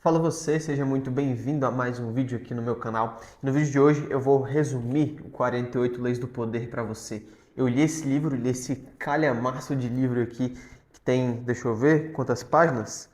Fala você, seja muito bem-vindo a mais um vídeo aqui no meu canal. No vídeo de hoje eu vou resumir o 48 Leis do Poder para você. Eu li esse livro, li esse calhamaço de livro aqui, que tem, deixa eu ver, quantas páginas?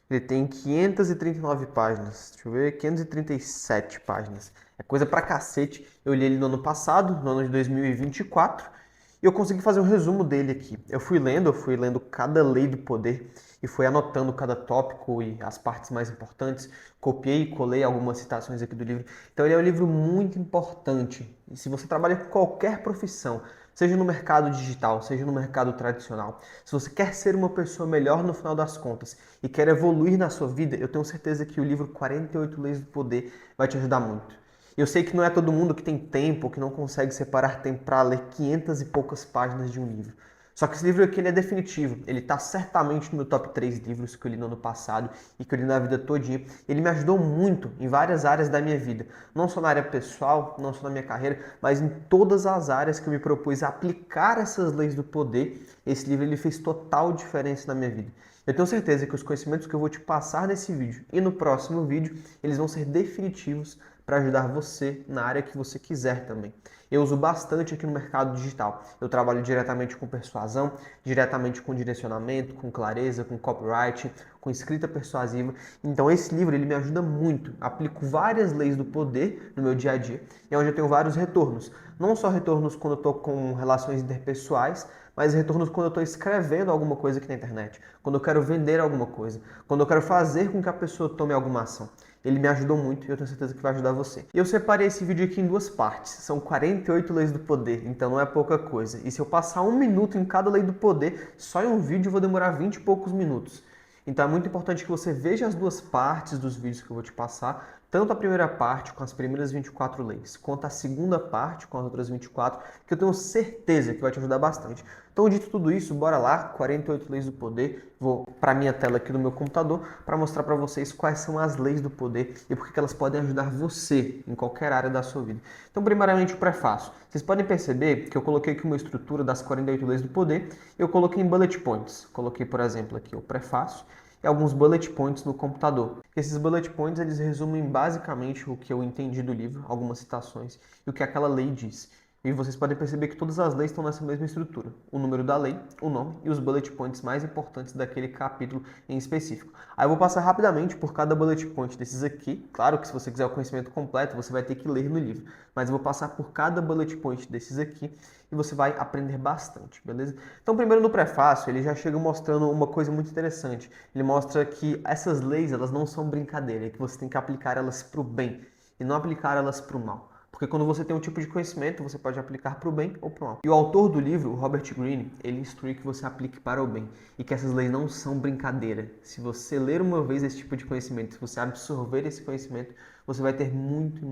Ele tem 539 páginas, deixa eu ver, 537 páginas. É coisa pra cacete. Eu li ele no ano passado, no ano de 2024, e eu consegui fazer um resumo dele aqui. Eu fui lendo cada lei do poder e fui anotando cada tópico e as partes mais importantes. Copiei e colei algumas citações aqui do livro. Então ele é um livro muito importante. E se você trabalha com qualquer profissão, seja no mercado digital, seja no mercado tradicional, se você quer ser uma pessoa melhor no final das contas e quer evoluir na sua vida, eu tenho certeza que o livro 48 Leis do Poder vai te ajudar muito. Eu sei que não é todo mundo que tem tempo, que não consegue separar tempo para ler 500 e poucas páginas de um livro. Só que esse livro aqui ele é definitivo. Ele está certamente no meu top 3 livros que eu li no ano passado e que eu li na vida todinha. Ele me ajudou muito em várias áreas da minha vida. Não só na área pessoal, não só na minha carreira, mas em todas as áreas que eu me propus a aplicar essas leis do poder. Esse livro ele fez total diferença na minha vida. Eu tenho certeza que os conhecimentos que eu vou te passar nesse vídeo e no próximo vídeo, eles vão ser definitivos para ajudar você na área que você quiser também. Eu uso bastante aqui no mercado digital. Eu trabalho diretamente com persuasão, diretamente com direcionamento, com clareza, com copyright, com escrita persuasiva. Então esse livro ele me ajuda muito. Aplico várias leis do poder no meu dia a dia e é onde eu tenho vários retornos. Não só retornos quando eu estou com relações interpessoais, mas retornos quando eu estou escrevendo alguma coisa aqui na internet, quando eu quero vender alguma coisa, quando eu quero fazer com que a pessoa tome alguma ação. Ele me ajudou muito e eu tenho certeza que vai ajudar você. E eu separei esse vídeo aqui em duas partes. São 48 leis do poder, então não é pouca coisa. E se eu passar 1 minuto em cada lei do poder, só em um vídeo eu vou demorar 20 e poucos minutos. Então é muito importante que você veja as duas partes dos vídeos que eu vou te passar, tanto a primeira parte com as primeiras 24 leis, quanto a segunda parte com as outras 24, que eu tenho certeza que vai te ajudar bastante. Então, dito tudo isso, bora lá, 48 leis do poder. Vou para a minha tela aqui do meu computador para mostrar para vocês quais são as leis do poder e por que elas podem ajudar você em qualquer área da sua vida. Então, primeiramente, o prefácio. Vocês podem perceber que eu coloquei aqui uma estrutura das 48 leis do poder, eu coloquei em bullet points. Coloquei, por exemplo, aqui o prefácio e alguns bullet points no computador. Esses bullet points eles resumem basicamente o que eu entendi do livro, algumas citações e o que aquela lei diz. E vocês podem perceber que todas as leis estão nessa mesma estrutura. O número da lei, o nome e os bullet points mais importantes daquele capítulo em específico. Aí eu vou passar rapidamente por cada bullet point desses aqui. Claro que se você quiser o conhecimento completo, você vai ter que ler no livro. Mas eu vou passar por cada bullet point desses aqui e você vai aprender bastante, beleza? Então, primeiro no prefácio, ele já chega mostrando uma coisa muito interessante. Ele mostra que essas leis, elas não são brincadeira, que você tem que aplicar elas para o bem e não aplicar elas para o mal. Porque quando você tem um tipo de conhecimento, você pode aplicar para o bem ou para o mal. E o autor do livro, Robert Greene, ele instrui que você aplique para o bem e que essas leis não são brincadeira. Se você ler uma vez esse tipo de conhecimento, se você absorver esse conhecimento, você vai ter muito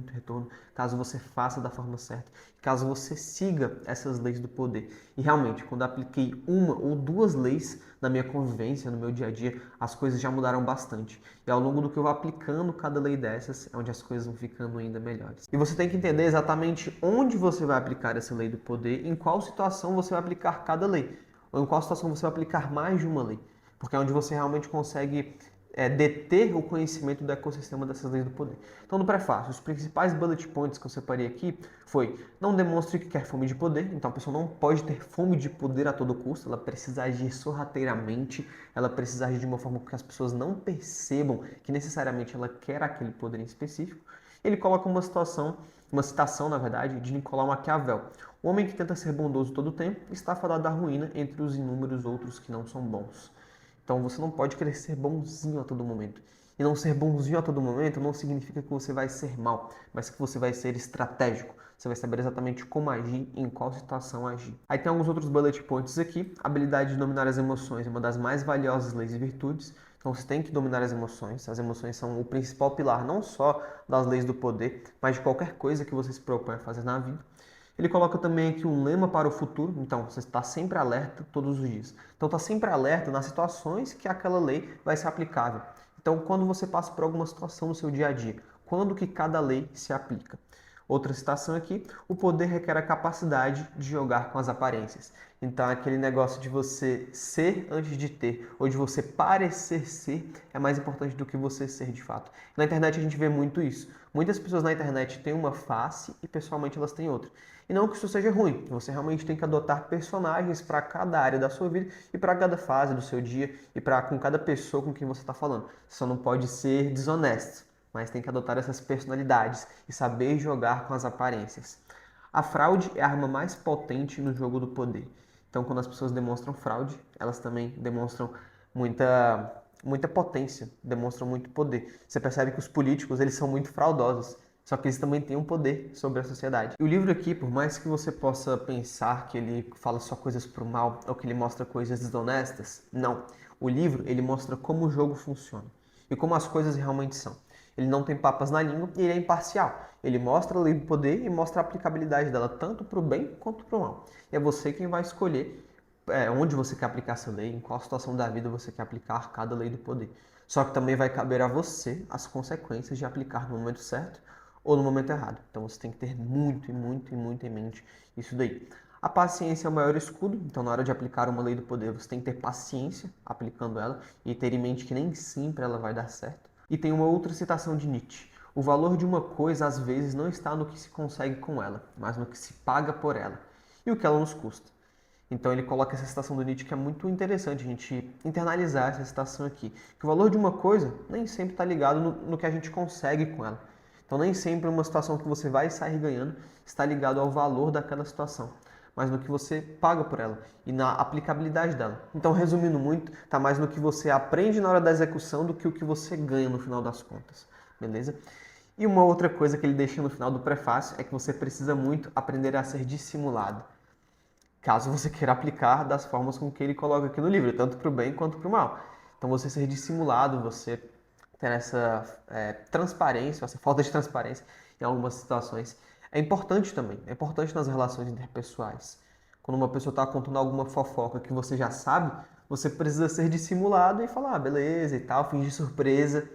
retorno caso você faça da forma certa, caso você siga essas leis do poder. E realmente, quando apliquei uma ou duas leis na minha convivência, no meu dia a dia, as coisas já mudaram bastante. E ao longo do que eu vou aplicando cada lei dessas, é onde as coisas vão ficando ainda melhores. E você tem que entender exatamente onde você vai aplicar essa lei do poder, em qual situação você vai aplicar cada lei, ou em qual situação você vai aplicar mais de uma lei. Porque é onde você realmente consegue deter o conhecimento do ecossistema dessas leis do poder. Então, no prefácio, os principais bullet points que eu separei aqui foi: não demonstre que quer fome de poder. Então, a pessoa não pode ter fome de poder a todo custo, ela precisa agir sorrateiramente, ela precisa agir de uma forma que as pessoas não percebam que necessariamente ela quer aquele poder em específico. Ele coloca uma citação, na verdade, de Nicolau Maquiavel. O homem que tenta ser bondoso todo o tempo está fadado à ruína entre os inúmeros outros que não são bons. Então você não pode querer ser bonzinho a todo momento. E não ser bonzinho a todo momento não significa que você vai ser mal, mas que você vai ser estratégico. Você vai saber exatamente como agir e em qual situação agir. Aí tem alguns outros bullet points aqui. A habilidade de dominar as emoções é uma das mais valiosas leis e virtudes. Então você tem que dominar as emoções. As emoções são o principal pilar não só das leis do poder, mas de qualquer coisa que você se propõe a fazer na vida. Ele coloca também aqui um lema para o futuro, então você está sempre alerta todos os dias. Então está sempre alerta nas situações que aquela lei vai ser aplicável. Então quando você passa por alguma situação no seu dia a dia, quando que cada lei se aplica? Outra citação aqui: o poder requer a capacidade de jogar com as aparências. Então, aquele negócio de você ser antes de ter, ou de você parecer ser, é mais importante do que você ser de fato. Na internet a gente vê muito isso. Muitas pessoas na internet têm uma face e pessoalmente elas têm outra. E não que isso seja ruim, você realmente tem que adotar personagens para cada área da sua vida e para cada fase do seu dia e para com cada pessoa com quem você está falando. Você só não pode ser desonesto, mas tem que adotar essas personalidades e saber jogar com as aparências. A fraude é a arma mais potente no jogo do poder. Então, quando as pessoas demonstram fraude, elas também demonstram muita potência, demonstram muito poder. Você percebe que os políticos, eles são muito fraudosos, só que eles também têm um poder sobre a sociedade. E o livro aqui, por mais que você possa pensar que ele fala só coisas pro mal ou que ele mostra coisas desonestas, não. O livro, ele mostra como o jogo funciona e como as coisas realmente são. Ele não tem papas na língua e ele é imparcial. Ele mostra a lei do poder e mostra a aplicabilidade dela tanto para o bem quanto para o mal. E é você quem vai escolher onde você quer aplicar essa lei, em qual situação da vida você quer aplicar cada lei do poder. Só que também vai caber a você as consequências de aplicar no momento certo ou no momento errado. Então você tem que ter muito em mente isso daí. A paciência é o maior escudo, então na hora de aplicar uma lei do poder você tem que ter paciência aplicando ela e ter em mente que nem sempre ela vai dar certo. E tem uma outra citação de Nietzsche: o valor de uma coisa às vezes não está no que se consegue com ela, mas no que se paga por ela e o que ela nos custa. Então ele coloca essa citação do Nietzsche que é muito interessante a gente internalizar essa citação aqui. Que o valor de uma coisa nem sempre está ligado no que a gente consegue com ela. Então nem sempre uma situação que você vai sair ganhando está ligado ao valor daquela situação, mas no que você paga por ela e na aplicabilidade dela. Então, resumindo muito, está mais no que você aprende na hora da execução do que o que você ganha no final das contas, beleza? E uma outra coisa que ele deixa no final do prefácio é que você precisa muito aprender a ser dissimulado, caso você queira aplicar das formas com que ele coloca aqui no livro, tanto para o bem quanto para o mal. Então, você ser dissimulado, você ter essa transparência, essa falta de transparência em algumas situações, é importante também. É importante nas relações interpessoais. Quando uma pessoa está contando alguma fofoca que você já sabe, você precisa ser dissimulado e falar, ah, beleza e tal, fingir surpresa.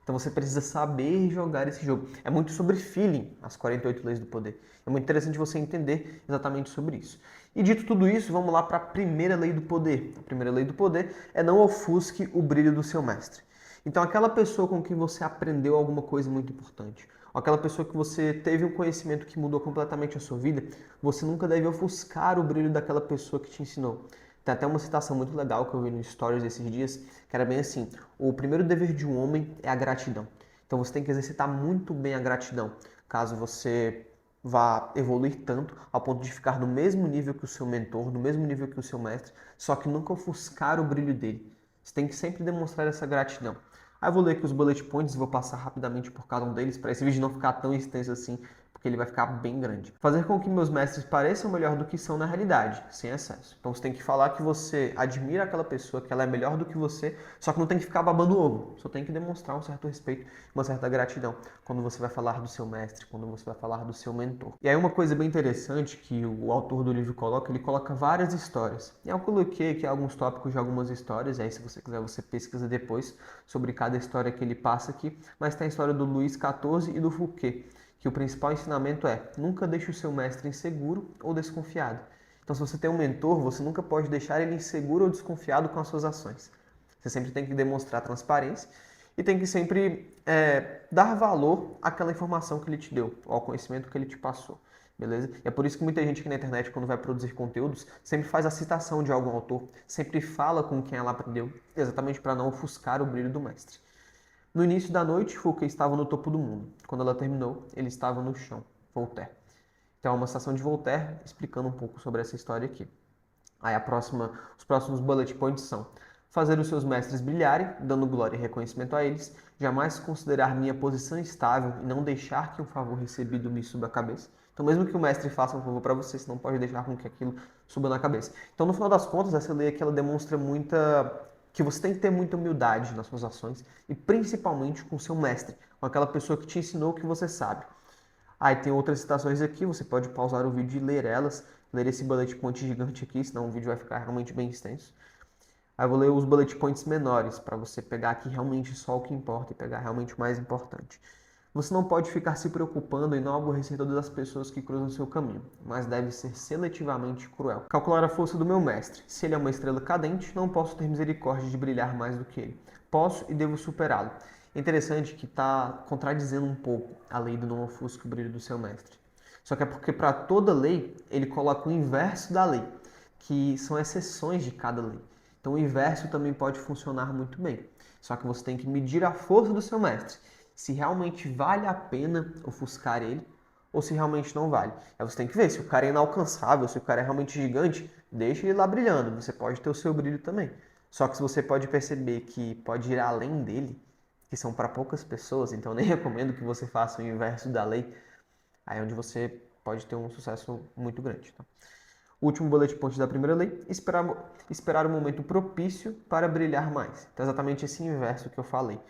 Então você precisa saber jogar esse jogo. É muito sobre feeling, as 48 leis do poder. É muito interessante você entender exatamente sobre isso. E dito tudo isso, vamos lá para a primeira lei do poder. A primeira lei do poder é não ofusque o brilho do seu mestre. Então aquela pessoa com quem você aprendeu alguma coisa muito importante, ou aquela pessoa que você teve um conhecimento que mudou completamente a sua vida, você nunca deve ofuscar o brilho daquela pessoa que te ensinou. Tem até uma citação muito legal que eu vi no Stories esses dias, que era bem assim: o primeiro dever de um homem é a gratidão. Então você tem que exercitar muito bem a gratidão, caso você vá evoluir tanto ao ponto de ficar no mesmo nível que o seu mentor, no mesmo nível que o seu mestre, só que nunca ofuscar o brilho dele. Você tem que sempre demonstrar essa gratidão. Aí eu vou ler aqui os bullet points e vou passar rapidamente por cada um deles, para esse vídeo não ficar tão extenso assim, porque ele vai ficar bem grande. Fazer com que meus mestres pareçam melhor do que são na realidade, sem excesso. Então você tem que falar que você admira aquela pessoa, que ela é melhor do que você, só que não tem que ficar babando ovo. Só tem que demonstrar um certo respeito, uma certa gratidão quando você vai falar do seu mestre, quando você vai falar do seu mentor. E aí uma coisa bem interessante que o autor do livro coloca, ele coloca várias histórias. E eu coloquei aqui alguns tópicos de algumas histórias, e aí se você quiser você pesquisa depois sobre cada história que ele passa aqui, mas tem a história do Luís XIV e do Fouquet, que o principal ensinamento é: nunca deixe o seu mestre inseguro ou desconfiado. Então, se você tem um mentor, você nunca pode deixar ele inseguro ou desconfiado com as suas ações. Você sempre tem que demonstrar transparência e tem que sempre dar valor àquela informação que ele te deu, ao conhecimento que ele te passou. Beleza? E é por isso que muita gente aqui na internet, quando vai produzir conteúdos, sempre faz a citação de algum autor, sempre fala com quem ela aprendeu, exatamente para não ofuscar o brilho do mestre. No início da noite, Fouquet estava no topo do mundo. Quando ela terminou, ele estava no chão. Voltaire. Então é uma citação de Voltaire explicando um pouco sobre essa história aqui. Aí os próximos bullet points são: fazer os seus mestres brilharem, dando glória e reconhecimento a eles, jamais considerar minha posição estável e não deixar que um favor recebido me suba a cabeça. Então, mesmo que o mestre faça um favor para você, você não pode deixar com que aquilo suba na cabeça. Então, no final das contas, essa lei aqui ela demonstra que você tem que ter muita humildade nas suas ações e principalmente com o seu mestre, com aquela pessoa que te ensinou o que você sabe. Aí tem outras citações aqui, você pode pausar o vídeo e ler elas, ler esse bullet point gigante aqui, senão o vídeo vai ficar realmente bem extenso. Aí eu vou ler os bullet points menores, para você pegar aqui realmente só o que importa e pegar realmente o mais importante. Você não pode ficar se preocupando em não aborrecer todas as pessoas que cruzam seu caminho, mas deve ser seletivamente cruel. Calcular a força do meu mestre. Se ele é uma estrela cadente, não posso ter misericórdia de brilhar mais do que ele. Posso e devo superá-lo. É interessante que está contradizendo um pouco a lei do não ofusque o brilho do seu mestre. Só que é porque para toda lei, ele coloca o inverso da lei, que são exceções de cada lei. Então o inverso também pode funcionar muito bem. Só que você tem que medir a força do seu mestre, se realmente vale a pena ofuscar ele ou se realmente não vale. Aí você tem que ver se o cara é inalcançável, se o cara é realmente gigante, deixa ele lá brilhando, você pode ter o seu brilho também. Só que se você pode perceber que pode ir além dele, que são para poucas pessoas, então eu nem recomendo que você faça o inverso da lei, aí é onde você pode ter um sucesso muito grande. Tá? O último bullet point da primeira lei, esperar o momento propício para brilhar mais. Então, exatamente esse inverso que eu falei,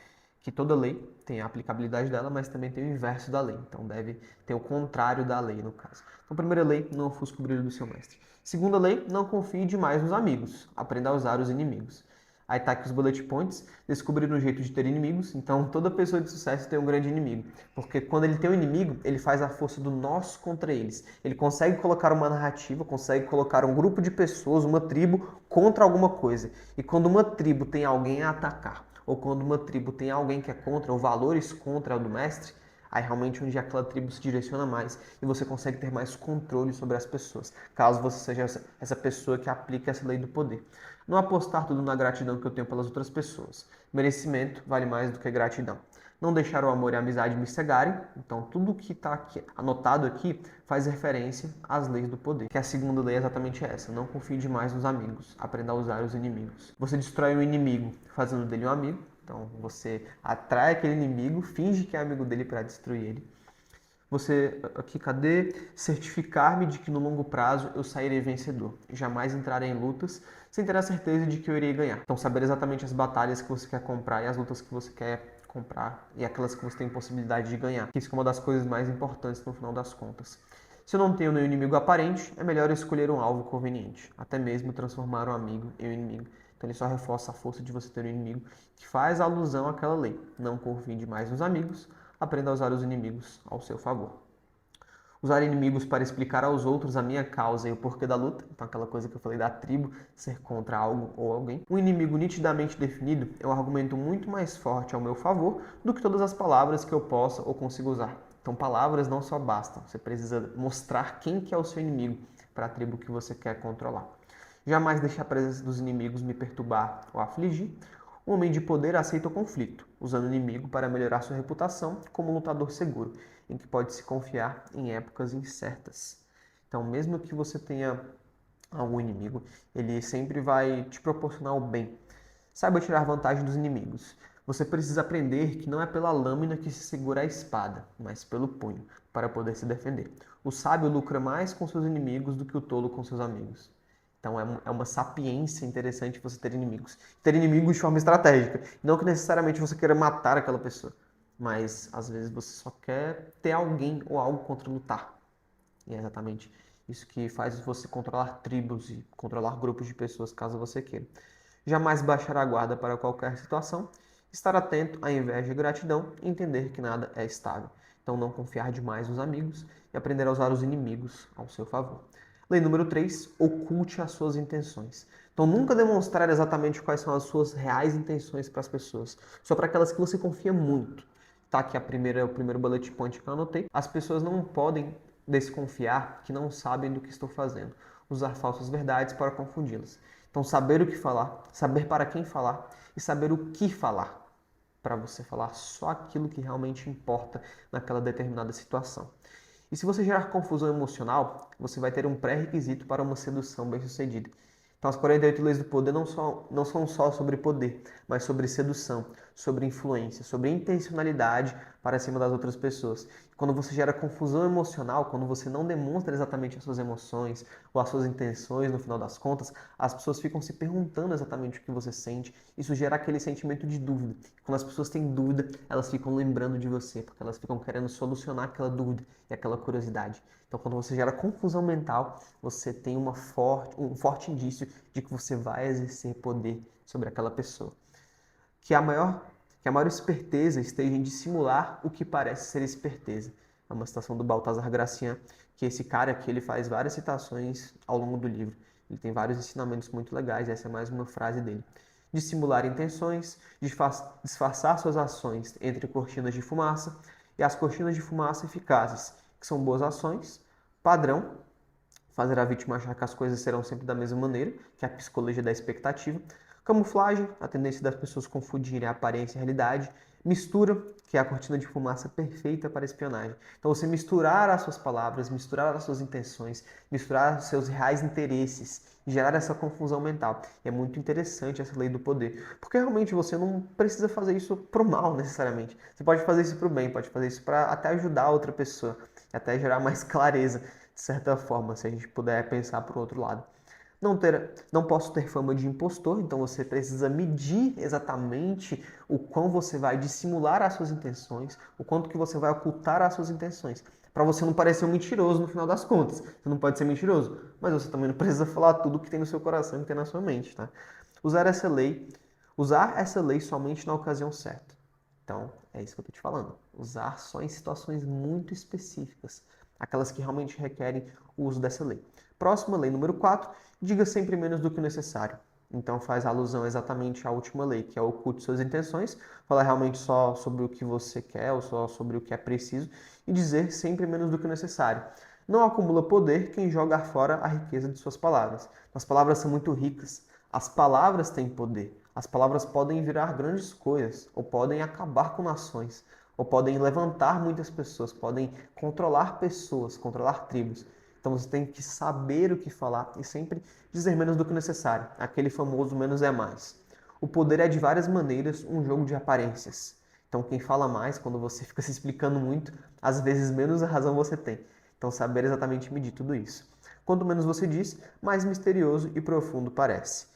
que toda lei tem a aplicabilidade dela, mas também tem o inverso da lei. Então, deve ter o contrário da lei, no caso. Então, primeira lei, não ofusque o brilho do seu mestre. Segunda lei, não confie demais nos amigos. Aprenda a usar os inimigos. Aí tá aqui os bullet points, descobrir um jeito de ter inimigos. Então, toda pessoa de sucesso tem um grande inimigo. Porque quando ele tem um inimigo, ele faz a força do nós contra eles. Ele consegue colocar uma narrativa, consegue colocar um grupo de pessoas, uma tribo, contra alguma coisa. E quando uma tribo tem alguém a atacar, ou quando uma tribo tem alguém que é contra, ou valores contra o do mestre, aí realmente onde aquela tribo se direciona mais e você consegue ter mais controle sobre as pessoas, caso você seja essa pessoa que aplica essa lei do poder. Não apostar tudo na gratidão que eu tenho pelas outras pessoas. Merecimento vale mais do que gratidão. Não deixar o amor e a amizade me cegarem. Então, tudo que está aqui, anotado aqui faz referência às leis do poder. Que a segunda lei é exatamente essa. Não confie demais nos amigos. Aprenda a usar os inimigos. Você destrói o inimigo fazendo dele um amigo. Então, você atrai aquele inimigo, finge que é amigo dele para destruir ele. Você, aqui, cadê? Certificar-me de que no longo prazo eu sairei vencedor. Jamais entrarei em lutas sem ter a certeza de que eu irei ganhar. Então, saber exatamente as batalhas que você quer comprar e as lutas que você quer comprar e aquelas que você tem possibilidade de ganhar. Isso é uma das coisas mais importantes no final das contas. Se eu não tenho nenhum inimigo aparente, é melhor escolher um alvo conveniente. Até mesmo transformar um amigo em um inimigo. Então, ele só reforça a força de você ter um inimigo, que faz alusão àquela lei. Não confie demais nos amigos. Aprenda a usar os inimigos ao seu favor. Usar inimigos para explicar aos outros a minha causa e o porquê da luta. Então, aquela coisa que eu falei da tribo ser contra algo ou alguém. Um inimigo nitidamente definido é um argumento muito mais forte ao meu favor do que todas as palavras que eu possa ou consiga usar. Então, palavras não só bastam. Você precisa mostrar quem que é o seu inimigo para a tribo que você quer controlar. Jamais deixe a presença dos inimigos me perturbar ou afligir. O homem de poder aceita o conflito, usando o inimigo para melhorar sua reputação como um lutador seguro, em que pode se confiar em épocas incertas. Então, mesmo que você tenha algum inimigo, ele sempre vai te proporcionar o bem. Saiba tirar vantagem dos inimigos. Você precisa aprender que não é pela lâmina que se segura a espada, mas pelo punho, para poder se defender. O sábio lucra mais com seus inimigos do que o tolo com seus amigos. Então é uma sapiência interessante você ter inimigos. Ter inimigos de forma estratégica. Não que necessariamente você queira matar aquela pessoa, mas às vezes você só quer ter alguém ou algo contra lutar. E é exatamente isso que faz você controlar tribos e controlar grupos de pessoas, caso você queira. Jamais baixar a guarda para qualquer situação. Estar atento à inveja e gratidão e entender que nada é estável. Então não confiar demais nos amigos e aprender a usar os inimigos ao seu favor. Lei número 3, oculte as suas intenções. Então, nunca demonstrar exatamente quais são as suas reais intenções para as pessoas, só para aquelas que você confia muito. Tá aqui o primeiro bullet point que eu anotei. As pessoas não podem desconfiar que não sabem do que estou fazendo. Usar falsas verdades para confundi-las. Então, saber o que falar, saber para quem falar e saber o que falar, para você falar só aquilo que realmente importa naquela determinada situação. E se você gerar confusão emocional, você vai ter um pré-requisito para uma sedução bem-sucedida. Então, as 48 leis do poder não são só sobre poder, mas sobre sedução, sobre influência, sobre intencionalidade para cima das outras pessoas. Quando você gera confusão emocional, quando você não demonstra exatamente as suas emoções ou as suas intenções no final das contas, as pessoas ficam se perguntando exatamente o que você sente. Isso gera aquele sentimento de dúvida. Quando as pessoas têm dúvida, elas ficam lembrando de você, porque elas ficam querendo solucionar aquela dúvida e aquela curiosidade. Então, quando você gera confusão mental, você tem um forte indício de que você vai exercer poder sobre aquela pessoa. Que que a maior esperteza esteja em dissimular o que parece ser esperteza. É uma citação do Baltasar Gracian, que esse cara aqui ele faz várias citações ao longo do livro. Ele tem vários ensinamentos muito legais, essa é mais uma frase dele. Dissimular intenções, disfarçar suas ações entre cortinas de fumaça e as cortinas de fumaça eficazes, que são boas ações, padrão, fazer a vítima achar que as coisas serão sempre da mesma maneira, que é a psicologia da expectativa, camuflagem, a tendência das pessoas confundirem a aparência e a realidade, mistura, que é a cortina de fumaça perfeita para a espionagem. Então você misturar as suas palavras, misturar as suas intenções, misturar os seus reais interesses, gerar essa confusão mental. E é muito interessante essa lei do poder, porque realmente você não precisa fazer isso pro mal necessariamente. Você pode fazer isso pro bem, pode fazer isso para até ajudar a outra pessoa, até gerar mais clareza, de certa forma, se a gente puder pensar pro outro lado. Não posso ter fama de impostor, então você precisa medir exatamente o quão você vai dissimular as suas intenções, o quanto que você vai ocultar as suas intenções, para você não parecer um mentiroso no final das contas. Você não pode ser mentiroso, mas você também não precisa falar tudo que tem no seu coração e que tem na sua mente, tá? Usar essa lei somente na ocasião certa. Então, é isso que eu estou te falando. Usar só em situações muito específicas, aquelas que realmente requerem o uso dessa lei. Próxima lei número 4, diga sempre menos do que o necessário. Então faz alusão exatamente à última lei, que é oculte suas intenções, falar realmente só sobre o que você quer ou só sobre o que é preciso e dizer sempre menos do que o necessário. Não acumula poder quem joga fora a riqueza de suas palavras. As palavras são muito ricas. As palavras têm poder. As palavras podem virar grandes coisas, ou podem acabar com nações, ou podem levantar muitas pessoas, podem controlar pessoas, controlar tribos. Então você tem que saber o que falar e sempre dizer menos do que necessário. Aquele famoso menos é mais. O poder é de várias maneiras um jogo de aparências. Então quem fala mais, quando você fica se explicando muito, às vezes menos a razão você tem. Então saber exatamente medir tudo isso. Quanto menos você diz, mais misterioso e profundo parece.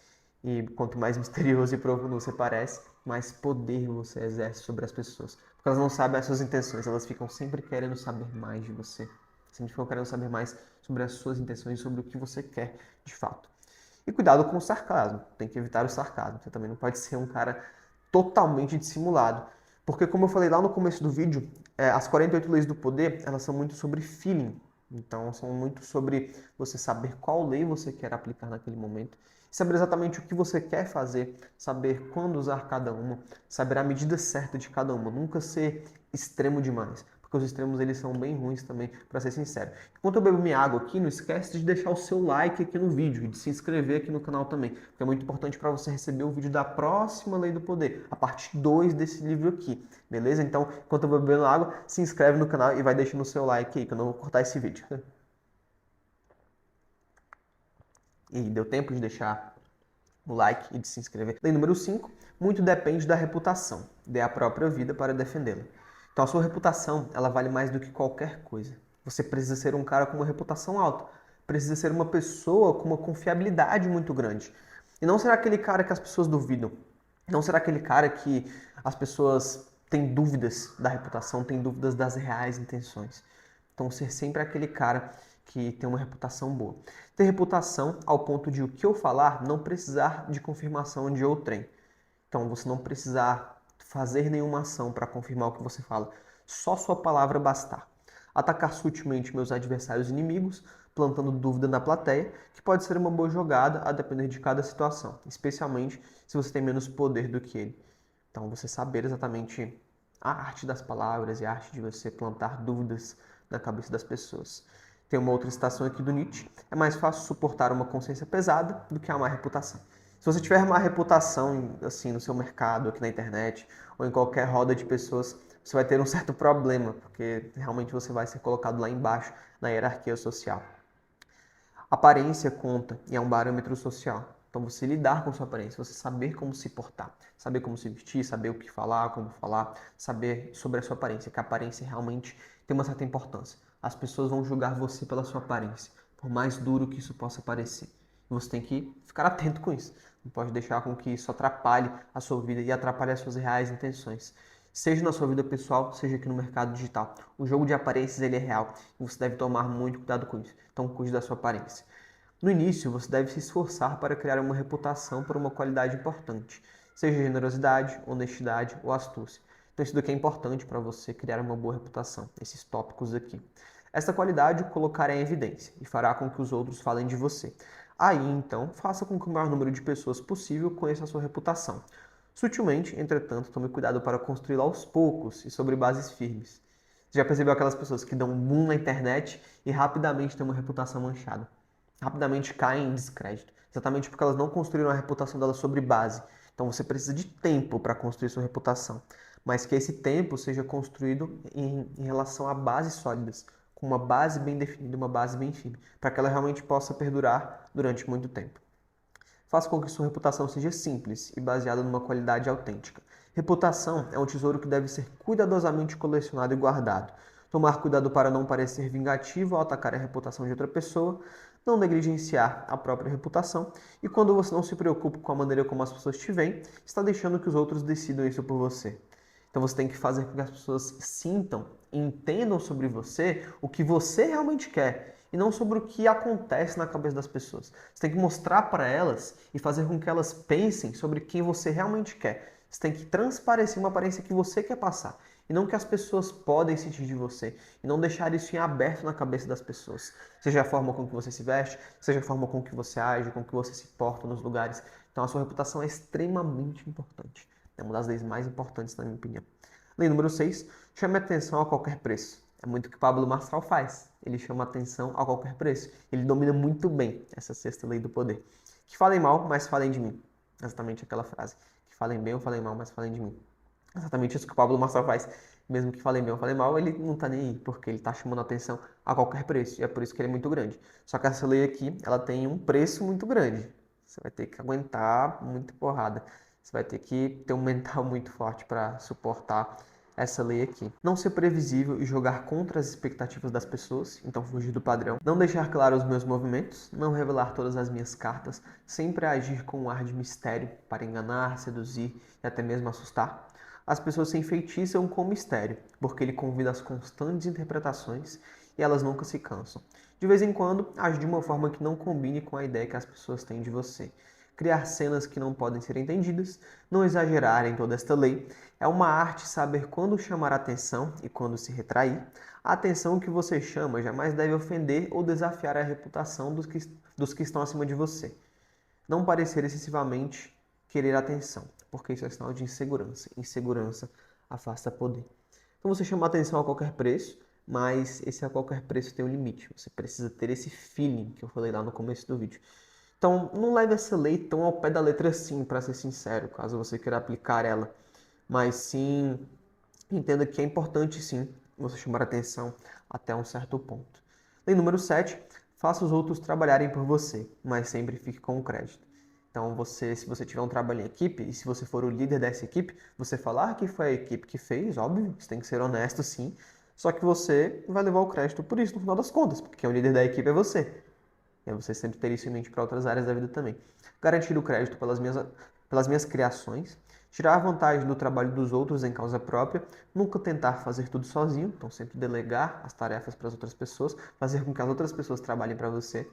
E quanto mais misterioso e profundo você parece, mais poder você exerce sobre as pessoas. Porque elas não sabem as suas intenções, elas ficam sempre querendo saber mais de você. Sempre ficam querendo saber mais sobre as suas intenções, sobre o que você quer de fato. E cuidado com o sarcasmo, tem que evitar o sarcasmo. Você também não pode ser um cara totalmente dissimulado. Porque como eu falei lá no começo do vídeo, as 48 leis do poder, elas são muito sobre feeling. Então, são muito sobre você saber qual lei você quer aplicar naquele momento, saber exatamente o que você quer fazer, saber quando usar cada uma, saber a medida certa de cada uma, nunca ser extremo demais, porque os extremos eles são bem ruins também, para ser sincero. Enquanto eu bebo minha água aqui, não esquece de deixar o seu like aqui no vídeo e de se inscrever aqui no canal também, porque é muito importante para você receber o vídeo da próxima Lei do Poder, a parte 2 desse livro aqui, beleza? Então, enquanto eu vou bebendo água, se inscreve no canal e vai deixando o seu like aí, que eu não vou cortar esse vídeo. E deu tempo de deixar o like e de se inscrever. Lei número 5, muito depende da reputação. Dê a própria vida para defendê-la. Então a sua reputação, ela vale mais do que qualquer coisa. Você precisa ser um cara com uma reputação alta. Precisa ser uma pessoa com uma confiabilidade muito grande. E não será aquele cara que as pessoas duvidam. Não será aquele cara que as pessoas têm dúvidas da reputação, têm dúvidas das reais intenções. Então ser sempre aquele cara que tem uma reputação boa. Ter reputação ao ponto de o que eu falar não precisar de confirmação de outrem. Então você não precisar fazer nenhuma ação para confirmar o que você fala. Só sua palavra bastar. Atacar sutilmente meus adversários inimigos, plantando dúvida na plateia, que pode ser uma boa jogada a depender de cada situação, especialmente se você tem menos poder do que ele. Então você saber exatamente a arte das palavras e a arte de você plantar dúvidas na cabeça das pessoas. Tem uma outra citação aqui do Nietzsche. É mais fácil suportar uma consciência pesada do que a má reputação. Se você tiver má reputação assim no seu mercado, aqui na internet, ou em qualquer roda de pessoas, você vai ter um certo problema, porque realmente você vai ser colocado lá embaixo na hierarquia social. Aparência conta e é um parâmetro social. Então você lidar com sua aparência, você saber como se portar, saber como se vestir, saber o que falar, como falar, saber sobre a sua aparência, que a aparência realmente tem uma certa importância. As pessoas vão julgar você pela sua aparência, por mais duro que isso possa parecer. E você tem que ficar atento com isso. Não pode deixar com que isso atrapalhe a sua vida e atrapalhe as suas reais intenções. Seja na sua vida pessoal, seja aqui no mercado digital. O jogo de aparências ele é real e você deve tomar muito cuidado com isso. Então cuide da sua aparência. No início, você deve se esforçar para criar uma reputação por uma qualidade importante. seja generosidade, honestidade ou astúcia. Então isso daqui é importante para você criar uma boa reputação, esses tópicos aqui. Essa qualidade o colocará em evidência e fará com que os outros falem de você. Aí, então, faça com que o maior número de pessoas possível conheça a sua reputação. Sutilmente, entretanto, tome cuidado para construí-la aos poucos e sobre bases firmes. Você já percebeu aquelas pessoas que dão um boom na internet e rapidamente têm uma reputação manchada? Rapidamente caem em descrédito, exatamente porque elas não construíram a reputação delas sobre base. Então você precisa de tempo para construir sua reputação, mas que esse tempo seja construído em relação a bases sólidas, com uma base bem definida, uma base bem firme, para que ela realmente possa perdurar durante muito tempo. Faça com que sua reputação seja simples e baseada numa qualidade autêntica. Reputação é um tesouro que deve ser cuidadosamente colecionado e guardado. Tomar cuidado para não parecer vingativo ao atacar a reputação de outra pessoa, não negligenciar a própria reputação e quando você não se preocupa com a maneira como as pessoas te veem, está deixando que os outros decidam isso por você. Então você tem que fazer com que as pessoas sintam e entendam sobre você o que você realmente quer e não sobre o que acontece na cabeça das pessoas. Você tem que mostrar para elas e fazer com que elas pensem sobre quem você realmente quer. Você tem que transparecer uma aparência que você quer passar e não que as pessoas podem sentir de você e não deixar isso em aberto na cabeça das pessoas. Seja a forma com que você se veste, seja a forma com que você age, com que você se porta nos lugares. Então a sua reputação é extremamente importante. É uma das leis mais importantes, na minha opinião. Lei número 6. Chame atenção a qualquer preço. É muito o que Pablo Marçal faz. Ele chama atenção a qualquer preço. Ele domina muito bem essa sexta lei do poder. Que falem mal, mas falem de mim. Exatamente aquela frase. Que falem bem ou falem mal, mas falem de mim. Exatamente isso que o Pablo Marçal faz. Mesmo que falem bem ou falem mal, ele não tá nem aí, porque ele tá chamando atenção a qualquer preço. E é por isso que ele é muito grande. Só que essa lei aqui, ela tem um preço muito grande. Você vai ter que aguentar muita porrada. Você vai ter que ter um mental muito forte para suportar essa lei aqui. Não ser previsível e jogar contra as expectativas das pessoas, então fugir do padrão. Não deixar claro os meus movimentos, não revelar todas as minhas cartas, sempre agir com um ar de mistério para enganar, seduzir e até mesmo assustar. As pessoas se enfeitiçam com o mistério, porque ele convida às constantes interpretações e elas nunca se cansam. De vez em quando, age de uma forma que não combine com a ideia que as pessoas têm de você. Criar cenas que não podem ser entendidas, não exagerar em toda esta lei, é uma arte saber quando chamar a atenção e quando se retrair. A atenção que você chama jamais deve ofender ou desafiar a reputação dos que estão acima de você. Não parecer excessivamente querer atenção, porque isso é sinal de insegurança. Insegurança afasta poder. Então você chama a atenção a qualquer preço, mas esse a qualquer preço tem um limite. Você precisa ter esse feeling que eu falei lá no começo do vídeo. Então, não leve essa lei tão ao pé da letra assim, para ser sincero, caso você queira aplicar ela. Mas sim, entenda que é importante sim você chamar atenção até um certo ponto. Lei número 7. Faça os outros trabalharem por você, mas sempre fique com o crédito. Então, se você tiver um trabalho em equipe, e se você for o líder dessa equipe, você falar que foi a equipe que fez, óbvio, você tem que ser honesto sim, só que você vai levar o crédito por isso no final das contas, porque o líder da equipe é você. E aí você sempre ter isso em mente para outras áreas da vida também. Garantir o crédito pelas minhas criações, tirar a vantagem do trabalho dos outros em causa própria, nunca tentar fazer tudo sozinho, então sempre delegar as tarefas para as outras pessoas, fazer com que as outras pessoas trabalhem para você.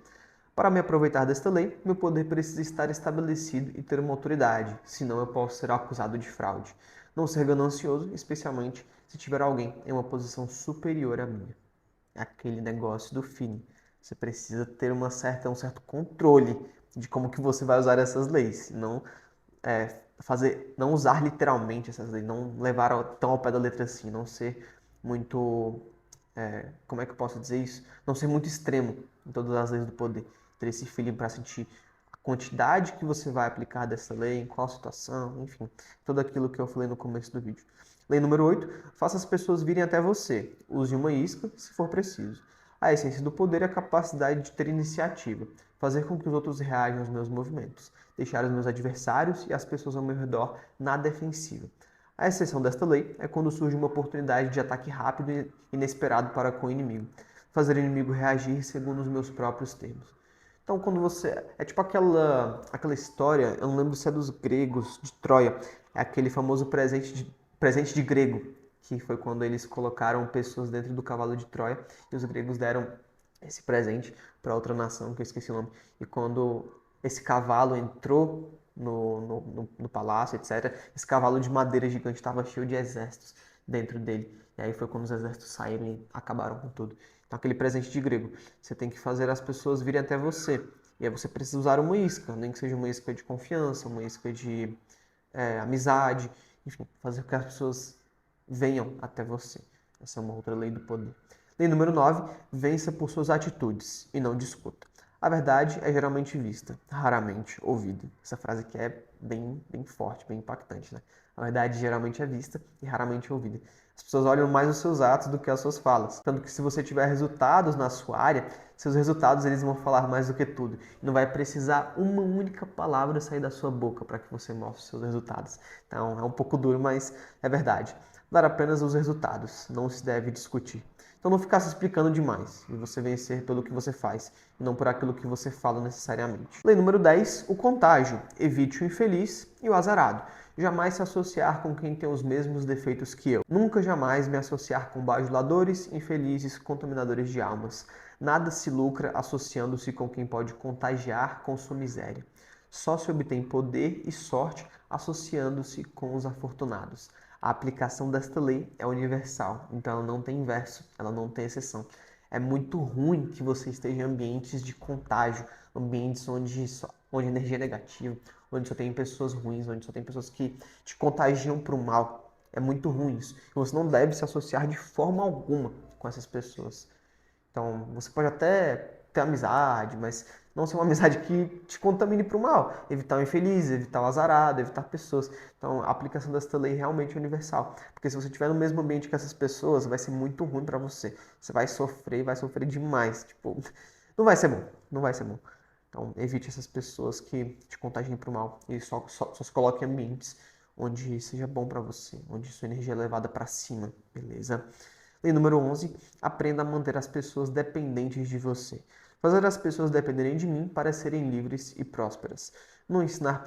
Para me aproveitar desta lei, meu poder precisa estar estabelecido e ter uma autoridade, senão eu posso ser acusado de fraude. Não ser ganancioso, especialmente se tiver alguém em uma posição superior à minha. É aquele negócio do feeling. Você precisa ter um certo controle de como que você vai usar essas leis. Não não usar literalmente essas leis, não levar tão ao pé da letra assim, não ser muito, como é que eu posso dizer isso? Não ser muito extremo em todas as leis do poder. Ter esse feeling para sentir a quantidade que você vai aplicar dessa lei, em qual situação, enfim, tudo aquilo que eu falei no começo do vídeo. Lei número 8. Faça as pessoas virem até você. Use uma isca, se for preciso. A essência do poder é a capacidade de ter iniciativa, fazer com que os outros reajam aos meus movimentos, deixar os meus adversários e as pessoas ao meu redor na defensiva. A exceção desta lei é quando surge uma oportunidade de ataque rápido e inesperado para com o inimigo, fazer o inimigo reagir segundo os meus próprios termos. Então, quando você. É tipo aquela história, eu não lembro se é dos gregos, de Troia, é aquele famoso presente de grego, que foi quando eles colocaram pessoas dentro do cavalo de Troia e os gregos deram esse presente para outra nação, que eu esqueci o nome. E quando esse cavalo entrou no palácio, etc. Esse cavalo de madeira gigante estava cheio de exércitos dentro dele. E aí foi quando os exércitos saíram e acabaram com tudo. Então, aquele presente de grego, você tem que fazer as pessoas virem até você. E aí você precisa usar uma isca, nem que seja uma isca de confiança, uma isca de amizade, enfim, fazer com que as pessoas venham até você. Essa é uma outra lei do poder. Lei número 9, vença por suas atitudes e não discuta. A verdade é geralmente vista, raramente ouvida. Essa frase aqui é bem forte, bem impactante, né? A verdade geralmente é vista e raramente ouvida. As pessoas olham mais os seus atos do que as suas falas. Tanto que se você tiver resultados na sua área, seus resultados eles vão falar mais do que tudo. Não vai precisar uma única palavra sair da sua boca para que você mostre os seus resultados. Então é um pouco duro, mas é verdade. Dar apenas os resultados, não se deve discutir. Então não ficar se explicando demais e você vencer pelo que você faz e não por aquilo que você fala necessariamente. Lei número 10, o contágio. Evite o infeliz e o azarado. Jamais se associar com quem tem os mesmos defeitos que eu. Nunca jamais me associar com bajuladores, infelizes, contaminadores de almas. Nada se lucra associando-se com quem pode contagiar com sua miséria. Só se obtém poder e sorte associando-se com os afortunados. A aplicação desta lei é universal, então ela não tem inverso, ela não tem exceção. É muito ruim que você esteja em ambientes de contágio, ambientes onde a energia é negativa, onde só tem pessoas ruins, onde só tem pessoas que te contagiam para o mal. É muito ruim isso. E você não deve se associar de forma alguma com essas pessoas. Então, você pode até ter amizade, mas não ser uma amizade que te contamine para o mal. Evitar o infeliz, evitar o azarado, evitar pessoas. Então, a aplicação desta lei realmente é universal. Porque se você estiver no mesmo ambiente que essas pessoas, vai ser muito ruim para você. Você vai sofrer demais. Tipo, não vai ser bom. Não vai ser bom. Então, evite essas pessoas que te contagiem para o mal. E só se coloque em ambientes onde seja bom para você, onde sua energia é levada para cima, beleza? Lei número 11, aprenda a manter as pessoas dependentes de você. Fazer as pessoas dependerem de mim para serem livres e prósperas. Não ensinar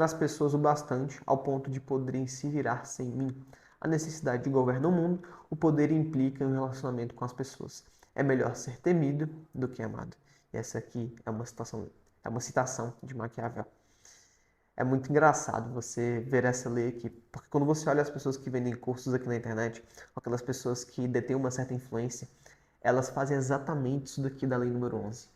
as pessoas o bastante ao ponto de poderem se virar sem mim. A necessidade de governar o mundo, o poder implica um relacionamento com as pessoas. É melhor ser temido do que amado. E essa aqui é uma citação de Maquiavel. É muito engraçado você ver essa lei aqui, porque quando você olha as pessoas que vendem cursos aqui na internet, aquelas pessoas que detêm uma certa influência, elas fazem exatamente isso daqui da lei número 11.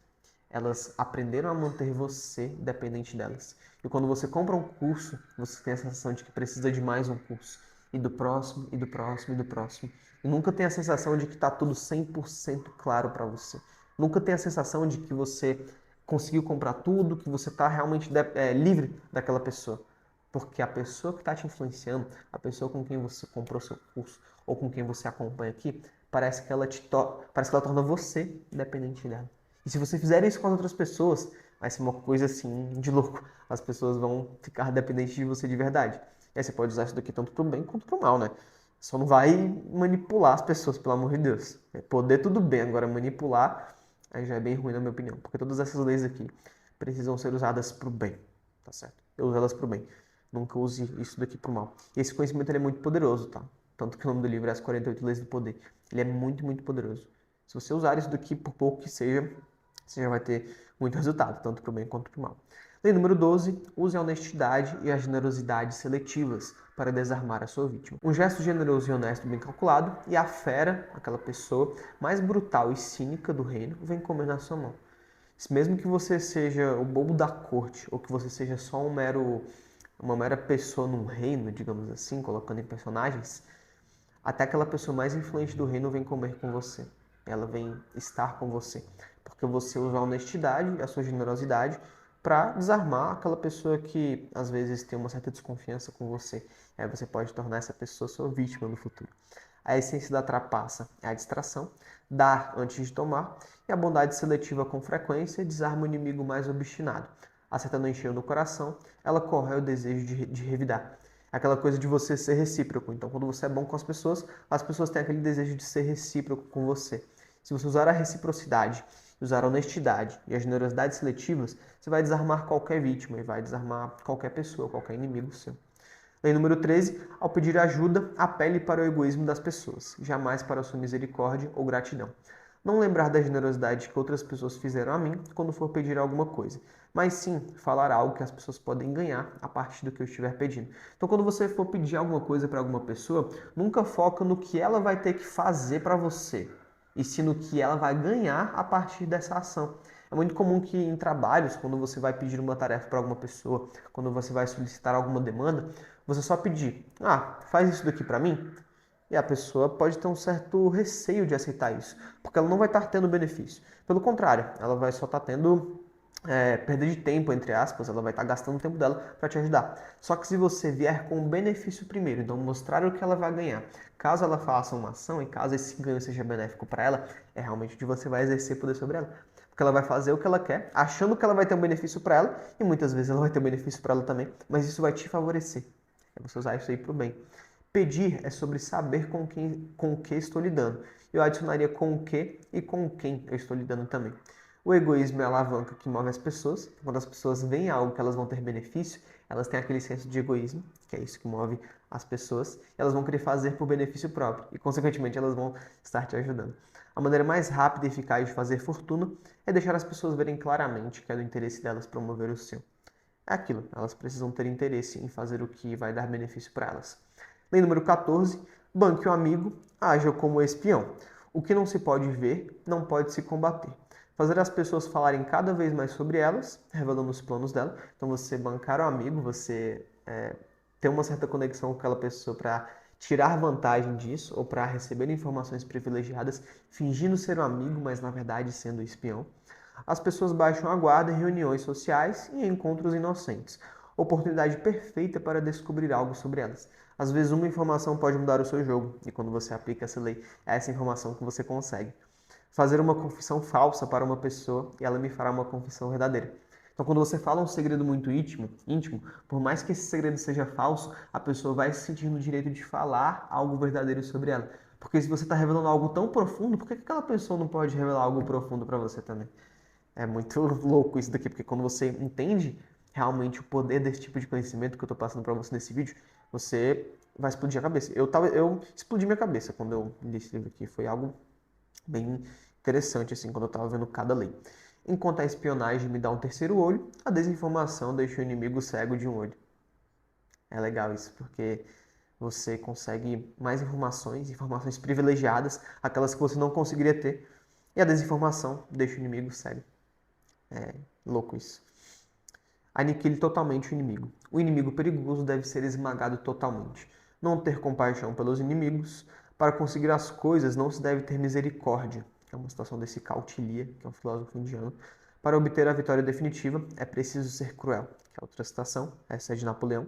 Elas aprenderam a manter você dependente delas. E quando você compra um curso, você tem a sensação de que precisa de mais um curso. E do próximo, e do próximo, e do próximo. E nunca tem a sensação de que está tudo 100% claro para você. Nunca tem a sensação de que você conseguiu comprar tudo, que você está realmente livre daquela pessoa. Porque a pessoa que está te influenciando, a pessoa com quem você comprou seu curso, ou com quem você acompanha aqui, parece que parece que ela torna você dependente dela. E se você fizer isso com as outras pessoas, vai ser uma coisa assim de louco. As pessoas vão ficar dependentes de você de verdade. E aí você pode usar isso daqui tanto pro bem quanto pro mal, né? Só não vai manipular as pessoas, pelo amor de Deus. Poder tudo bem, agora manipular aí já é bem ruim na minha opinião. Porque todas essas leis aqui precisam ser usadas pro bem, tá certo? Eu uso elas pro bem. Nunca use isso daqui pro mal. E esse conhecimento ele é muito poderoso, tá? Tanto que o nome do livro é As 48 Leis do Poder. Ele é muito poderoso. Se você usar isso daqui, por pouco que seja, você já vai ter muito resultado, tanto para o bem quanto para o mal. Lei número 12, use a honestidade e a generosidade seletivas para desarmar a sua vítima. Um gesto generoso e honesto bem calculado e a fera, aquela pessoa mais brutal e cínica do reino, vem comer na sua mão. Mesmo que você seja o bobo da corte ou que você seja só uma mera pessoa num reino, digamos assim, colocando em personagens, até aquela pessoa mais influente do reino vem comer com você. Ela vem estar com você. Porque você usa a honestidade e a sua generosidade para desarmar aquela pessoa que às vezes tem uma certa desconfiança com você. Aí você pode tornar essa pessoa sua vítima no futuro. A essência da trapaça é a distração, dar antes de tomar, e a bondade seletiva com frequência desarma o inimigo mais obstinado. Acertando em cheio no coração, ela corrói o desejo de revidar. Aquela coisa de você ser recíproco. Então, quando você é bom com as pessoas têm aquele desejo de ser recíproco com você. Se você usar a reciprocidade, usar a honestidade e a generosidade seletivas, você vai desarmar qualquer vítima e vai desarmar qualquer pessoa, qualquer inimigo seu. Lei número 13. Ao pedir ajuda, apele para o egoísmo das pessoas, jamais para a sua misericórdia ou gratidão. Não lembrar da generosidade que outras pessoas fizeram a mim quando for pedir alguma coisa. mas sim falar algo que as pessoas podem ganhar a partir do que eu estiver pedindo. Então, quando você for pedir alguma coisa para alguma pessoa, nunca foca no que ela vai ter que fazer para você, e sim no que ela vai ganhar a partir dessa ação. É muito comum que em trabalhos, quando você vai pedir uma tarefa para alguma pessoa, quando você vai solicitar alguma demanda, você só pedir, faz isso daqui para mim, e a pessoa pode ter um certo receio de aceitar isso, porque ela não vai estar tendo benefício. Pelo contrário, ela vai só estar tendo perda de tempo, entre aspas, ela vai estar gastando o tempo dela para te ajudar. Só que se você vier com o benefício primeiro, então mostrar o que ela vai ganhar, caso ela faça uma ação e caso esse ganho seja benéfico para ela, é realmente onde você vai exercer poder sobre ela. Porque ela vai fazer o que ela quer, achando que ela vai ter um benefício para ela, e muitas vezes ela vai ter um benefício para ela também, mas isso vai te favorecer. É você usar isso aí para o bem. Pedir é sobre saber com o que estou lidando. Eu adicionaria com o que e com quem eu estou lidando também. O egoísmo é a alavanca que move as pessoas. Quando as pessoas veem algo que elas vão ter benefício, elas têm aquele senso de egoísmo, que é isso que move as pessoas, e elas vão querer fazer por benefício próprio, e consequentemente elas vão estar te ajudando. A maneira mais rápida e eficaz de fazer fortuna é deixar as pessoas verem claramente que é do interesse delas promover o seu. É aquilo, elas precisam ter interesse em fazer o que vai dar benefício para elas. Lei número 14. Banque o amigo, haja como espião. O que não se pode ver, não pode se combater. Fazer as pessoas falarem cada vez mais sobre elas, revelando os planos dela. Então, você bancar o amigo, você ter uma certa conexão com aquela pessoa para tirar vantagem disso ou para receber informações privilegiadas, fingindo ser um amigo, mas na verdade sendo espião. As pessoas baixam a guarda em reuniões sociais e em encontros inocentes. Oportunidade perfeita para descobrir algo sobre elas. Às vezes uma informação pode mudar o seu jogo, e quando você aplica essa lei, é essa informação que você consegue. Fazer uma confissão falsa para uma pessoa e ela me fará uma confissão verdadeira. Então, quando você fala um segredo muito íntimo, por mais que esse segredo seja falso, a pessoa vai se sentir no direito de falar algo verdadeiro sobre ela. Porque se você está revelando algo tão profundo, por que aquela pessoa não pode revelar algo profundo para você também? É muito louco isso daqui, porque quando você entende realmente o poder desse tipo de conhecimento que eu estou passando para você nesse vídeo, você vai explodir a cabeça. Eu explodi minha cabeça quando eu li esse livro aqui. Foi algo bem interessante, assim, quando eu estava vendo cada lei. Enquanto a espionagem me dá um terceiro olho, a desinformação deixa o inimigo cego de um olho. É legal isso, porque você consegue mais informações, informações privilegiadas, aquelas que você não conseguiria ter, e a desinformação deixa o inimigo cego. É louco isso. Aniquile totalmente o inimigo. O inimigo perigoso deve ser esmagado totalmente. Não ter compaixão pelos inimigos. Para conseguir as coisas não se deve ter misericórdia, que é uma situação desse Kautilya, que é um filósofo indiano. Para obter a vitória definitiva é preciso ser cruel, que é outra citação, essa é de Napoleão.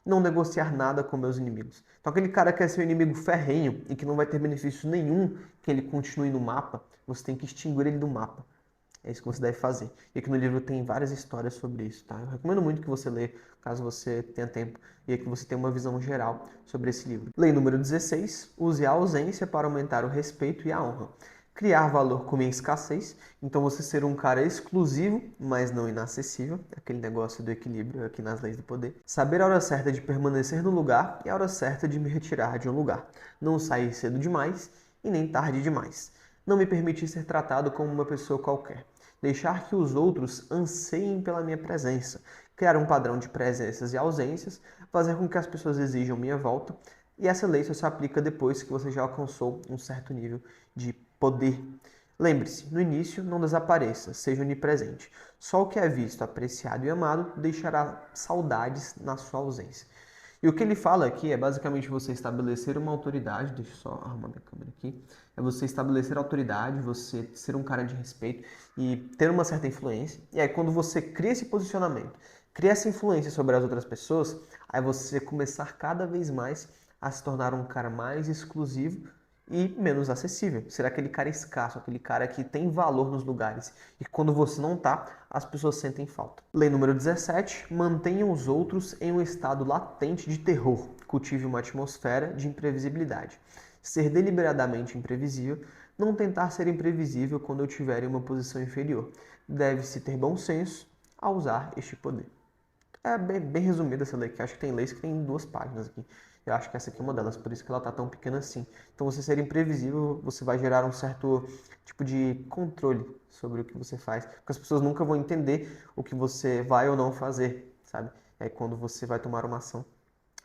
Não negociar nada com meus inimigos. Então aquele cara que é seu inimigo ferrenho e que não vai ter benefício nenhum que ele continue no mapa, você tem que extinguir ele do mapa. É isso que você deve fazer. E aqui no livro tem várias histórias sobre isso, tá? Eu recomendo muito que você lê, caso você tenha tempo, e que você tenha uma visão geral sobre esse livro. Lei número 16. Use a ausência para aumentar o respeito e a honra. Criar valor com minha escassez. Então você ser um cara exclusivo, mas não inacessível. Aquele negócio do equilíbrio aqui nas leis do poder. Saber a hora certa de permanecer no lugar e a hora certa de me retirar de um lugar. Não sair cedo demais e nem tarde demais. Não me permitir ser tratado como uma pessoa qualquer. Deixar que os outros anseiem pela minha presença. Criar um padrão de presenças e ausências. Fazer com que as pessoas exijam minha volta. E essa lei só se aplica depois que você já alcançou um certo nível de poder. Lembre-se, no início não desapareça, seja onipresente. Só o que é visto, apreciado e amado deixará saudades na sua ausência. E o que ele fala aqui é basicamente você estabelecer uma autoridade, deixa eu só arrumar minha câmera aqui, é você estabelecer autoridade, você ser um cara de respeito e ter uma certa influência. E aí quando você cria esse posicionamento, cria essa influência sobre as outras pessoas, aí você começar cada vez mais a se tornar um cara mais exclusivo e menos acessível. Ser aquele cara escasso, aquele cara que tem valor nos lugares. E quando você não tá, as pessoas sentem falta. Lei número 17. Mantenha os outros em um estado latente de terror. Cultive uma atmosfera de imprevisibilidade. Ser deliberadamente imprevisível. Não tentar ser imprevisível quando eu estiver em uma posição inferior. Deve-se ter bom senso ao usar este poder. É bem resumida essa lei, que acho que tem leis que tem 2 páginas aqui. Eu acho que essa aqui é uma delas, por isso que ela tá tão pequena assim. Então, você ser imprevisível, você vai gerar um certo tipo de controle sobre o que você faz, porque as pessoas nunca vão entender o que você vai ou não fazer, sabe? É quando você vai tomar uma ação,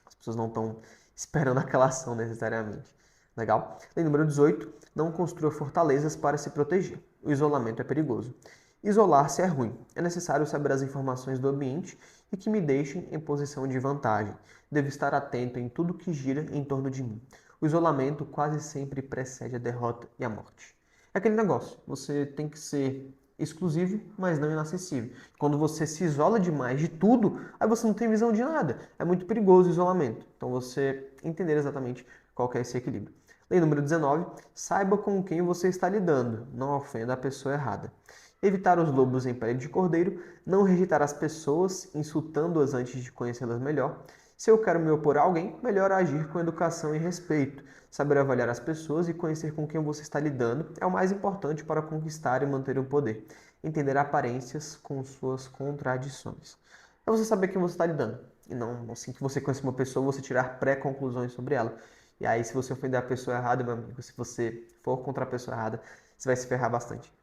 as pessoas não estão esperando aquela ação necessariamente. Legal? Lei número 18. Não construa fortalezas para se proteger. O isolamento é perigoso. Isolar-se é ruim. É necessário saber as informações do ambiente e que me deixem em posição de vantagem. Devo estar atento em tudo que gira em torno de mim. O isolamento quase sempre precede a derrota e a morte. É aquele negócio, você tem que ser exclusivo, mas não inacessível. Quando você se isola demais de tudo, aí você não tem visão de nada. É muito perigoso o isolamento. Então você entender exatamente qual que é esse equilíbrio. Lei número 19. Saiba com quem você está lidando. Não ofenda a pessoa errada. Evitar os lobos em pele de cordeiro. Não rejeitar as pessoas, insultando-as antes de conhecê-las melhor. Se eu quero me opor a alguém, melhor agir com educação e respeito. Saber avaliar as pessoas e conhecer com quem você está lidando é o mais importante para conquistar e manter o poder. Entender aparências com suas contradições. É você saber quem você está lidando. E não assim que você conhece uma pessoa, você tirar pré-conclusões sobre ela. E aí, se você ofender a pessoa errada, meu amigo, se você for contra a pessoa errada, você vai se ferrar bastante.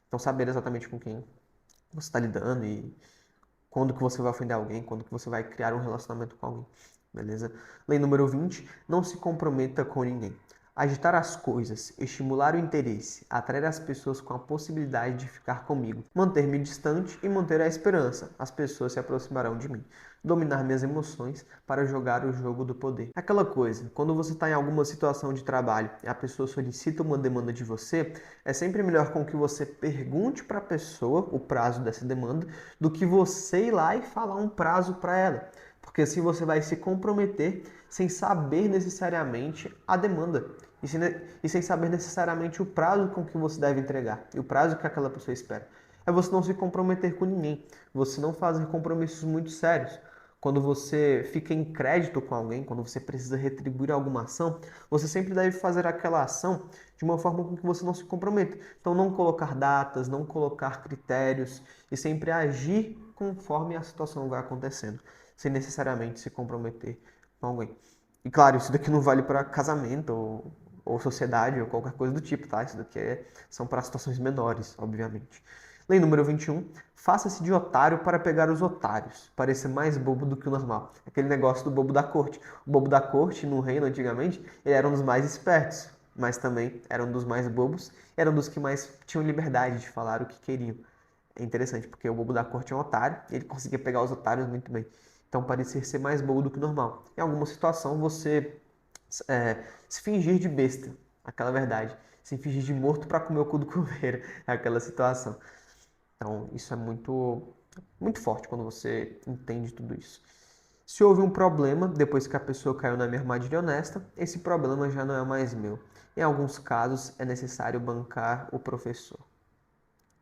Então, saber exatamente com quem você está lidando e quando que você vai ofender alguém, quando que você vai criar um relacionamento com alguém, beleza? Lei número 20, não se comprometa com ninguém. Agitar as coisas, estimular o interesse, atrair as pessoas com a possibilidade de ficar comigo, manter-me distante e manter a esperança. As pessoas se aproximarão de mim. Dominar minhas emoções para jogar o jogo do poder. Aquela coisa, quando você está em alguma situação de trabalho e a pessoa solicita uma demanda de você, é sempre melhor com que você pergunte para a pessoa o prazo dessa demanda do que você ir lá e falar um prazo para ela. Porque assim você vai se comprometer sem saber necessariamente a demanda e sem saber necessariamente o prazo com que você deve entregar e o prazo que aquela pessoa espera. É você não se comprometer com ninguém, você não fazer compromissos muito sérios. Quando você fica em crédito com alguém, quando você precisa retribuir alguma ação, você sempre deve fazer aquela ação de uma forma com que você não se comprometa. Então, não colocar datas, não colocar critérios e sempre agir conforme a situação vai acontecendo, sem necessariamente se comprometer com alguém. E claro, isso daqui não vale para casamento ou sociedade ou qualquer coisa do tipo, tá? Isso daqui são para situações menores, obviamente. Lei número 21. Faça-se de otário para pegar os otários. Pareça mais bobo do que o normal. Aquele negócio do bobo da corte. O bobo da corte, no reino antigamente, ele era um dos mais espertos, mas também era um dos mais bobos, era um dos que mais tinham liberdade de falar o que queriam. É interessante, porque o bobo da corte é um otário e ele conseguia pegar os otários muito bem. Então parecia ser mais bobo do que normal. Em alguma situação, você se fingir de besta, aquela verdade. Se fingir de morto para comer o cu do coveiro, aquela situação. Então, isso é muito forte quando você entende tudo isso. Se houve um problema depois que a pessoa caiu na minha armadilha honesta, esse problema já não é mais meu. Em alguns casos, é necessário bancar o professor.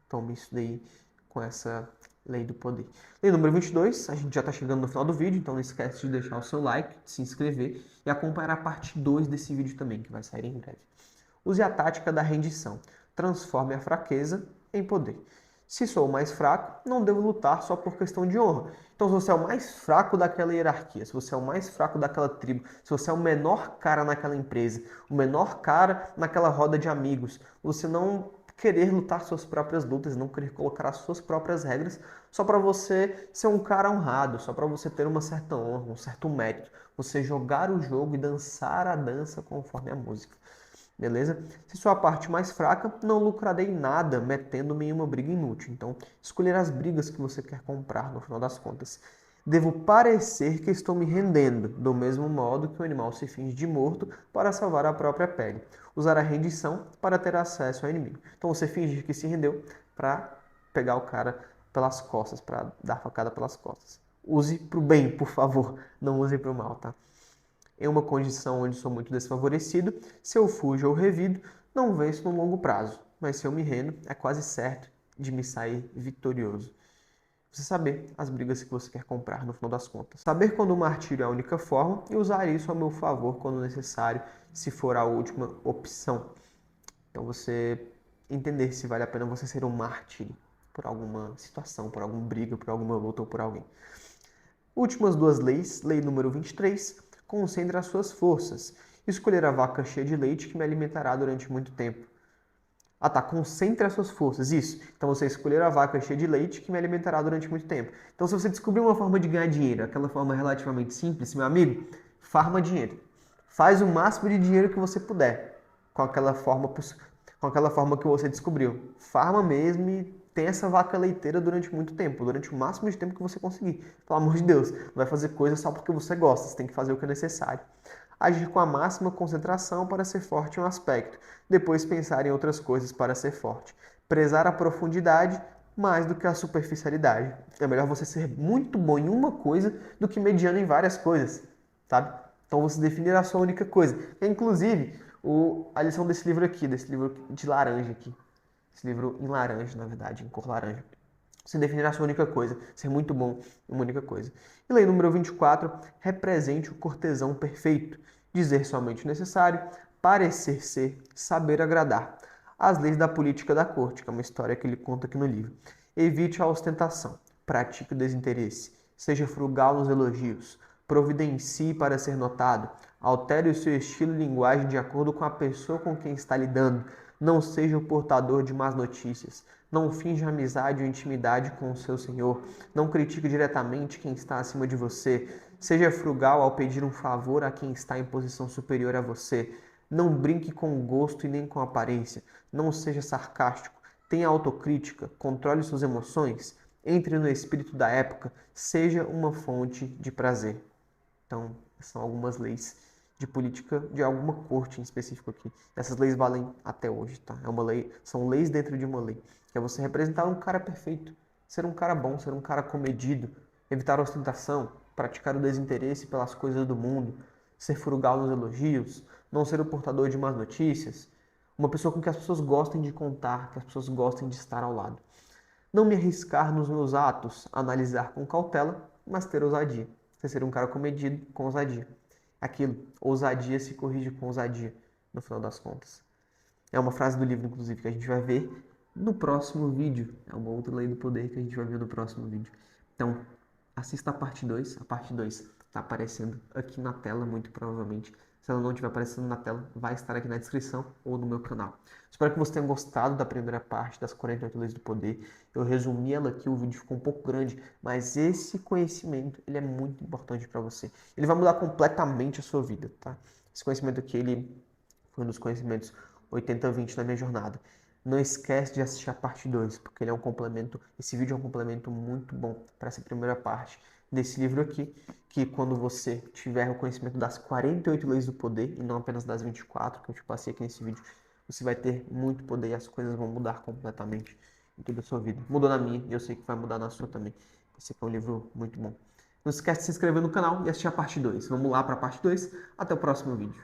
Tome isso daí com essa lei do poder. Lei número 22, a gente já está chegando no final do vídeo, então não esquece de deixar o seu like, de se inscrever e acompanhar a parte 2 desse vídeo também, que vai sair em breve. Use a tática da rendição. Transforme a fraqueza em poder. Se sou o mais fraco, não devo lutar só por questão de honra. Então, se você é o mais fraco daquela hierarquia, se você é o mais fraco daquela tribo, se você é o menor cara naquela empresa, o menor cara naquela roda de amigos, você não querer lutar suas próprias lutas, não querer colocar as suas próprias regras só para você ser um cara honrado, só para você ter uma certa honra, um certo mérito. Você jogar o jogo e dançar a dança conforme a música. Beleza? Se sou a parte mais fraca, não lucrarei nada metendo-me em uma briga inútil. Então, escolher as brigas que você quer comprar no final das contas. Devo parecer que estou me rendendo, do mesmo modo que o animal se finge de morto para salvar a própria pele. Usar a rendição para ter acesso ao inimigo. Então, você fingir que se rendeu para pegar o cara pelas costas, para dar facada pelas costas. Use para o bem, por favor. Não use para o mal, tá? Em uma condição onde sou muito desfavorecido, se eu fujo ou revido, não venço no longo prazo, mas se eu me rendo, é quase certo de me sair vitorioso. Você saber as brigas que você quer comprar no final das contas. Saber quando o martírio é a única forma e usar isso a meu favor quando necessário, se for a última opção. Então você entender se vale a pena você ser um mártir por alguma situação, por alguma briga, por alguma luta ou por alguém. Últimas duas leis. Lei número 23. Concentre as suas forças. Escolher a vaca cheia de leite que me alimentará durante muito tempo. Ah tá, concentre as suas forças, isso. Então você escolher a vaca cheia de leite que me alimentará durante muito tempo. Então se você descobrir uma forma de ganhar dinheiro, aquela forma relativamente simples, meu amigo, farma dinheiro. Faz o máximo de dinheiro que você puder com aquela forma que você descobriu. Farma mesmo e tem essa vaca leiteira durante muito tempo, durante o máximo de tempo que você conseguir. Pelo amor de Deus, não vai fazer coisa só porque você gosta, você tem que fazer o que é necessário. Agir com a máxima concentração para ser forte em um aspecto, depois pensar em outras coisas para ser forte. Prezar a profundidade mais do que a superficialidade. É melhor você ser muito bom em uma coisa do que mediano em várias coisas, sabe? Então você definir a sua única coisa. Inclusive, a lição desse livro aqui, desse livro de laranja aqui. Esse livro em laranja, na verdade, em cor laranja. Você definir a sua única coisa, ser muito bom em uma única coisa. E lei número 24, represente o cortesão perfeito. Dizer somente o necessário, parecer ser, saber agradar. As leis da política da corte, que é uma história que ele conta aqui no livro. Evite a ostentação, pratique o desinteresse, seja frugal nos elogios, providencie para ser notado, altere o seu estilo e linguagem de acordo com a pessoa com quem está lidando, não seja o portador de más notícias, não finja amizade ou intimidade com o seu senhor, não critique diretamente quem está acima de você, seja frugal ao pedir um favor a quem está em posição superior a você, não brinque com o gosto e nem com a aparência, não seja sarcástico, tenha autocrítica, controle suas emoções, entre no espírito da época, seja uma fonte de prazer. Então, são algumas leis de política de alguma corte em específico aqui. Essas leis valem até hoje, tá? É uma lei, são leis dentro de uma lei, que é você representar um cara perfeito, ser um cara bom, ser um cara comedido, evitar a ostentação, praticar o desinteresse pelas coisas do mundo, ser frugal nos elogios, não ser o portador de más notícias, uma pessoa com que as pessoas gostem de contar, que as pessoas gostem de estar ao lado. Não me arriscar nos meus atos, analisar com cautela, mas ter ousadia. Você ser um cara comedido com ousadia. Aquilo, ousadia se corrige com ousadia, no final das contas. É uma frase do livro, inclusive, que a gente vai ver no próximo vídeo. É uma outra lei do poder que a gente vai ver no próximo vídeo. Então, assista a parte 2. A parte 2 está aparecendo aqui na tela, muito provavelmente. Se ela não estiver aparecendo na tela, vai estar aqui na descrição ou no meu canal. Espero que você tenha gostado da primeira parte das 48 leis do poder. Eu resumi ela aqui, o vídeo ficou um pouco grande, mas esse conhecimento ele é muito importante para você. Ele vai mudar completamente a sua vida, tá? Esse conhecimento aqui, ele foi um dos conhecimentos 80-20 na minha jornada. Não esquece de assistir a parte 2, porque ele é um complemento, esse vídeo é um complemento muito bom para essa primeira parte desse livro aqui, que quando você tiver o conhecimento das 48 leis do poder, e não apenas das 24 que eu te passei aqui nesse vídeo, você vai ter muito poder e as coisas vão mudar completamente em toda a sua vida. Mudou na minha e eu sei que vai mudar na sua também. Esse aqui é um livro muito bom. Não esquece de se inscrever no canal e assistir a parte 2. Vamos lá para a parte 2. Até o próximo vídeo.